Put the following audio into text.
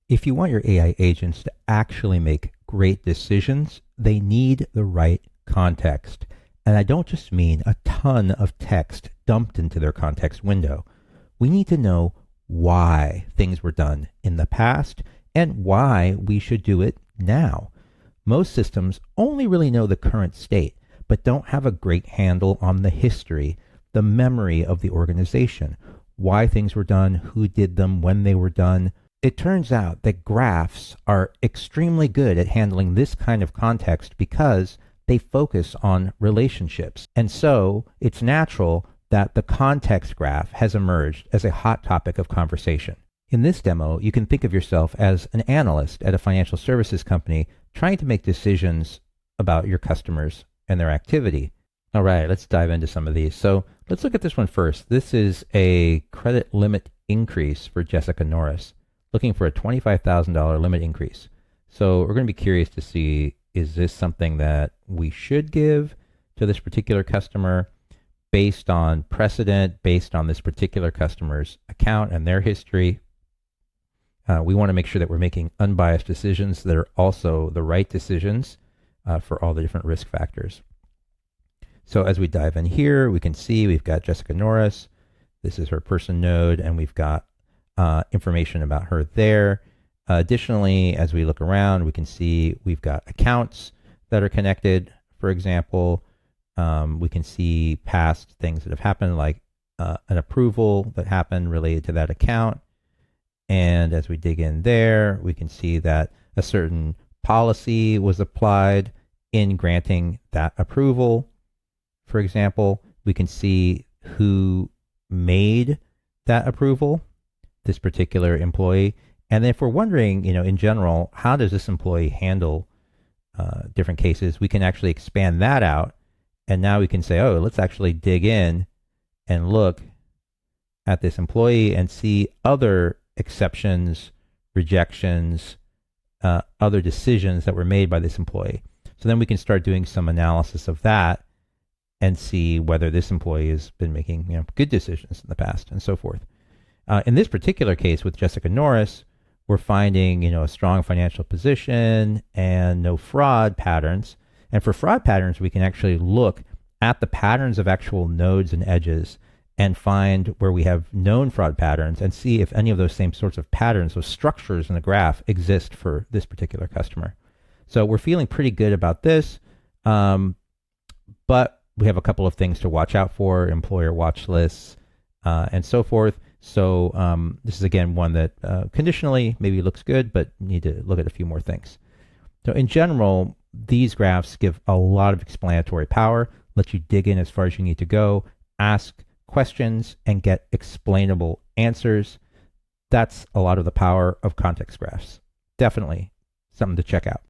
If you want your AI agents to actually make great decisions, they need the right context. And I don't just mean a ton of text dumped into their context window. We need to know why things were done in the past and why we should do it now. Most systems only really know the current state, but don't have a great handle on the history, the memory of the organization, why things were done, who did them, when they were done. It turns out that graphs are extremely good at handling this kind of context because they focus on relationships. And so it's natural that the context graph has emerged as a hot topic of conversation. In this demo, you can think of yourself as an analyst at a financial services company trying to make decisions about your customers and their activity. All right, let's dive into some of these. So let's look at this one first. This is a credit limit increase for Jessica Norris, looking for a $25,000 limit increase. So we're going to be curious to see, is this something that we should give to this particular customer based on precedent, based on this particular customer's account and their history? We want to make sure that we're making unbiased decisions that are also the right decisions for all the different risk factors. So as we dive in here, we can see we've got Jessica Norris. This is her person node, and we've got information about her there. Additionally, as we look around, we can see we've got accounts that are connected. For example, we can see past things that have happened, like an approval that happened related to that account. And as we dig in there, we can see that a certain policy was applied in granting that approval. For example, we can see who made that approval, this particular employee. And then if we're wondering, in general, how does this employee handle different cases, we can actually expand that out. And now we can say, oh, let's actually dig in and look at this employee and see other exceptions, rejections, other decisions that were made by this employee. So then we can start doing some analysis of that and see whether this employee has been making good decisions in the past and so forth. In this particular case with Jessica Norris, we're finding a strong financial position and no fraud patterns. And for fraud patterns, we can actually look at the patterns of actual nodes and edges and find where we have known fraud patterns and see if any of those same sorts of patterns, those structures in the graph, exist for this particular customer. So we're feeling pretty good about this, but we have a couple of things to watch out for, employer watch lists, and so forth. So this is, again, one that conditionally maybe looks good, but need to look at a few more things. So in general, these graphs give a lot of explanatory power, let you dig in as far as you need to go, ask questions, and get explainable answers. That's a lot of the power of context graphs. Definitely something to check out.